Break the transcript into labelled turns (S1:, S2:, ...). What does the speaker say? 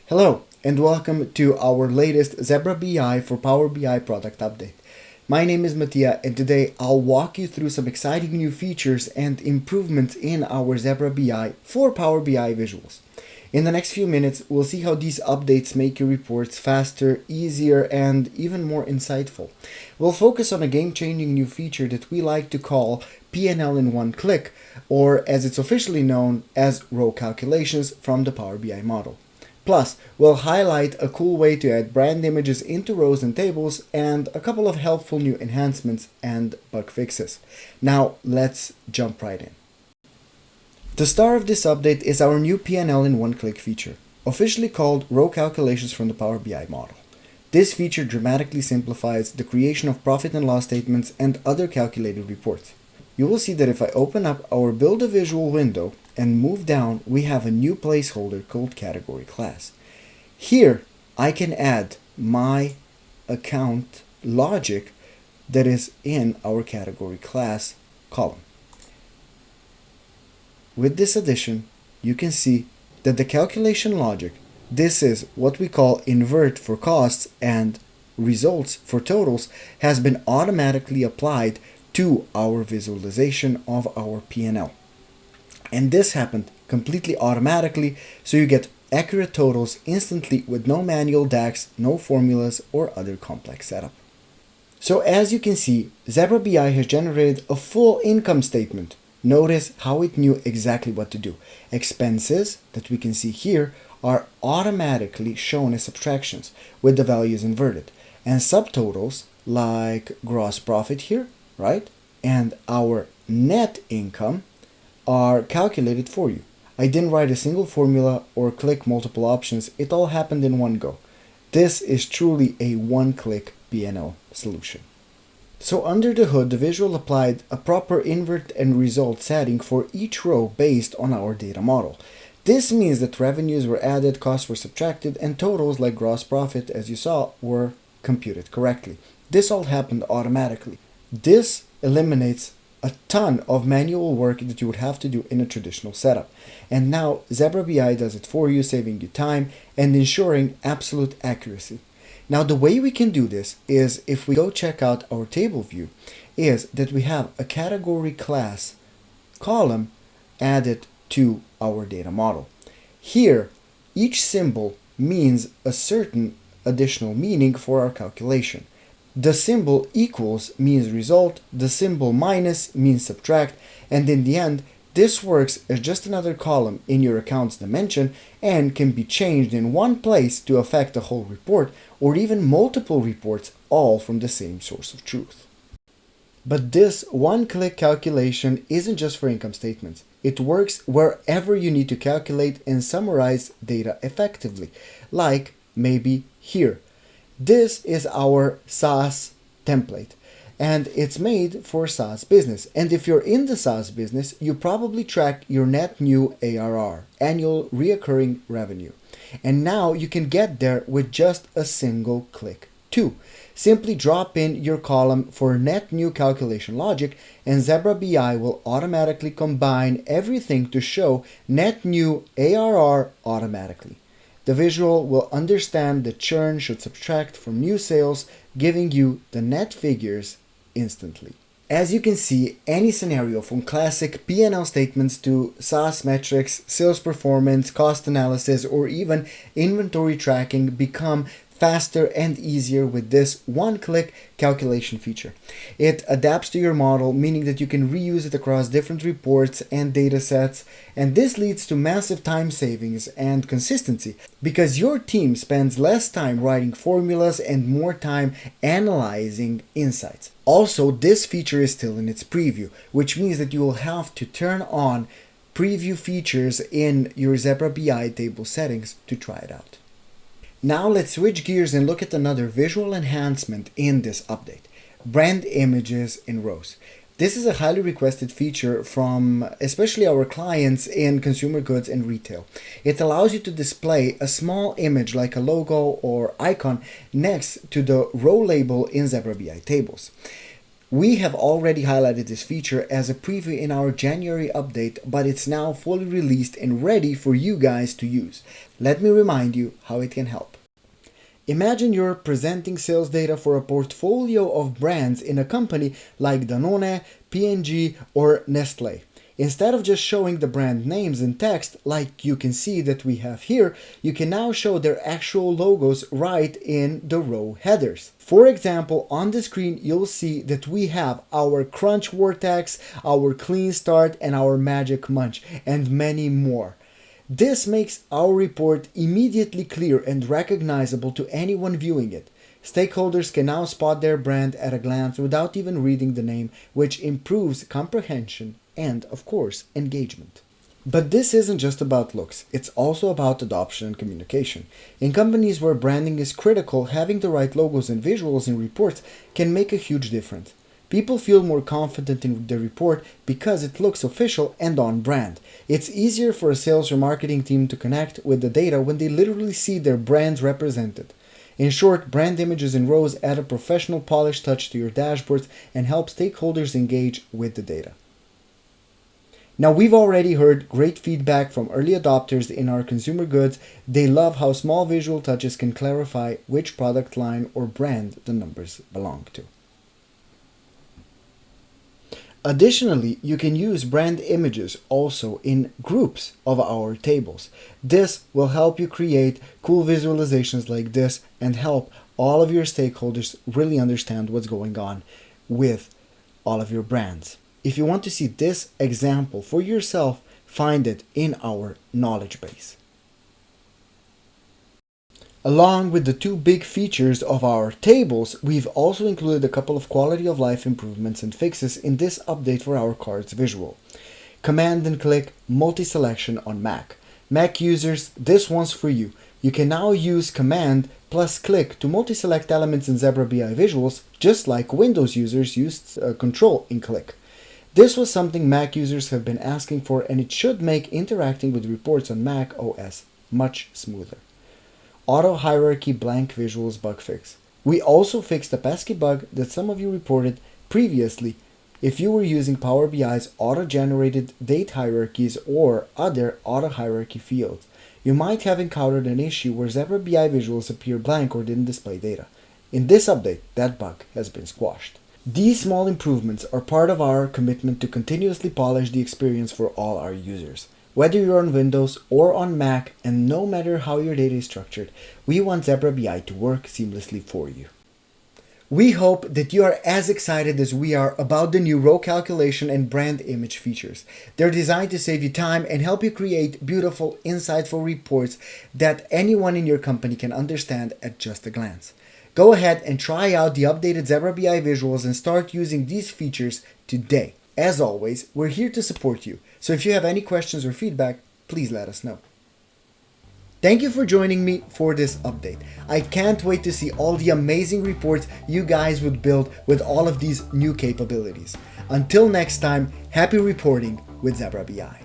S1: Hello and welcome to our latest Zebra BI for Power BI product update. My name is Mattia and today I'll walk you through some exciting new features and improvements in our Zebra BI for Power BI visuals. In the next few minutes, we'll see how these updates make your reports faster, easier, and even more insightful. We'll focus on a game-changing new feature that we like to call P&L in one click, or as it's officially known as row calculations from the Power BI model. Plus, we'll highlight a cool way to add brand images into rows and tables and a couple of helpful new enhancements and bug fixes. Now, let's jump right in. The star of this update is our new P&L in one-click feature, officially called row calculations from the Power BI model. This feature dramatically simplifies the creation of profit and loss statements and other calculated reports. You will see that if I open up our Build a Visual window and move down, we have a new placeholder called Category Class. Here, I can add my account logic that is in our Category Class column. With this addition, you can see that the calculation logic, this is what we call invert for costs and results for totals, has been automatically applied to our visualization of our P&L. And this happened completely automatically, so you get accurate totals instantly with no manual DAX, no formulas, or other complex setup. So as you can see, Zebra BI has generated a full income statement. Notice how it knew exactly what to do. Expenses, that we can see here, are automatically shown as subtractions with the values inverted. And subtotals, like gross profit here, right? And our net income are calculated for you. I didn't write a single formula or click multiple options. It all happened in one go. This is truly a one-click P&L solution. So under the hood, the visual applied a proper invert and result setting for each row based on our data model. This means that revenues were added, costs were subtracted, and totals like gross profit, as you saw, were computed correctly. This all happened automatically. This eliminates a ton of manual work that you would have to do in a traditional setup. And now Zebra BI does it for you, saving you time and ensuring absolute accuracy. Now the way we can do this is, if we go check out our table view, is that we have a category class column added to our data model. Here, each symbol means a certain additional meaning for our calculation. The symbol equals means result, the symbol minus means subtract, and in the end, this works as just another column in your account's dimension and can be changed in one place to affect a whole report or even multiple reports, all from the same source of truth. But this one-click calculation isn't just for income statements. It works wherever you need to calculate and summarize data effectively, like maybe here. This is our SaaS template, and it's made for SaaS business. And if you're in the SaaS business, you probably track your net new ARR, annual recurring revenue. And now you can get there with just a single click too. Simply drop in your column for net new calculation logic, and Zebra BI will automatically combine everything to show net new ARR automatically. The visual will understand that churn should subtract from new sales, giving you the net figures instantly. As you can see, any scenario from classic P&L statements to SaaS metrics, sales performance, cost analysis, or even inventory tracking become faster and easier with this one-click calculation feature. It adapts to your model, meaning that you can reuse it across different reports and data sets, and this leads to massive time savings and consistency because your team spends less time writing formulas and more time analyzing insights. Also, this feature is still in its preview, which means that you will have to turn on preview features in your Zebra BI table settings to try it out. Now let's switch gears and look at another visual enhancement in this update: brand images in rows. This is a highly requested feature from especially our clients in consumer goods and retail. It allows you to display a small image like a logo or icon next to the row label in Zebra BI tables. We have already highlighted this feature as a preview in our January update, but it's now fully released and ready for you guys to use. Let me remind you how it can help. Imagine you're presenting sales data for a portfolio of brands in a company like Danone, P&G, or Nestlé. Instead of just showing the brand names in text, like you can see that we have here, you can now show their actual logos right in the row headers. For example, on the screen, you'll see that we have our Crunch Vortex, our Clean Start, and our Magic Munch, and many more. This makes our report immediately clear and recognizable to anyone viewing it. Stakeholders can now spot their brand at a glance without even reading the name, which improves comprehension and, of course, engagement. But this isn't just about looks, it's also about adoption and communication. In companies where branding is critical, having the right logos and visuals in reports can make a huge difference. People feel more confident in the report because it looks official and on brand. It's easier for a sales or marketing team to connect with the data when they literally see their brands represented. In short, brand images in rows add a professional polished touch to your dashboards and help stakeholders engage with the data. Now, we've already heard great feedback from early adopters in our consumer goods. They love how small visual touches can clarify which product line or brand the numbers belong to. Additionally, you can use brand images also in groups of our tables. This will help you create cool visualizations like this and help all of your stakeholders really understand what's going on with all of your brands. If you want to see this example for yourself, find it in our knowledge base. Along with the two big features of our tables, we've also included a couple of quality of life improvements and fixes in this update for our cards visual. Cmd+Click Multi-Selection on Mac. Mac users, this one's for you. You can now use Command+Click to multi-select elements in Zebra BI visuals, just like Windows users used Control in Click. This was something Mac users have been asking for, and it should make interacting with reports on Mac OS much smoother. Auto hierarchy blank visuals bug fix. We also fixed a pesky bug that some of you reported previously if you were using Power BI's auto-generated date hierarchies or other auto hierarchy fields. You might have encountered an issue where Zebra BI visuals appear blank or didn't display data. In this update, that bug has been squashed. These small improvements are part of our commitment to continuously polish the experience for all our users. Whether you're on Windows or on Mac, and no matter how your data is structured, we want Zebra BI to work seamlessly for you. We hope that you are as excited as we are about the new row calculation and brand image features. They're designed to save you time and help you create beautiful, insightful reports that anyone in your company can understand at just a glance. Go ahead and try out the updated Zebra BI visuals and start using these features today. As always, we're here to support you, so if you have any questions or feedback, please let us know. Thank you for joining me for this update. I can't wait to see all the amazing reports you guys would build with all of these new capabilities. Until next time, happy reporting with Zebra BI.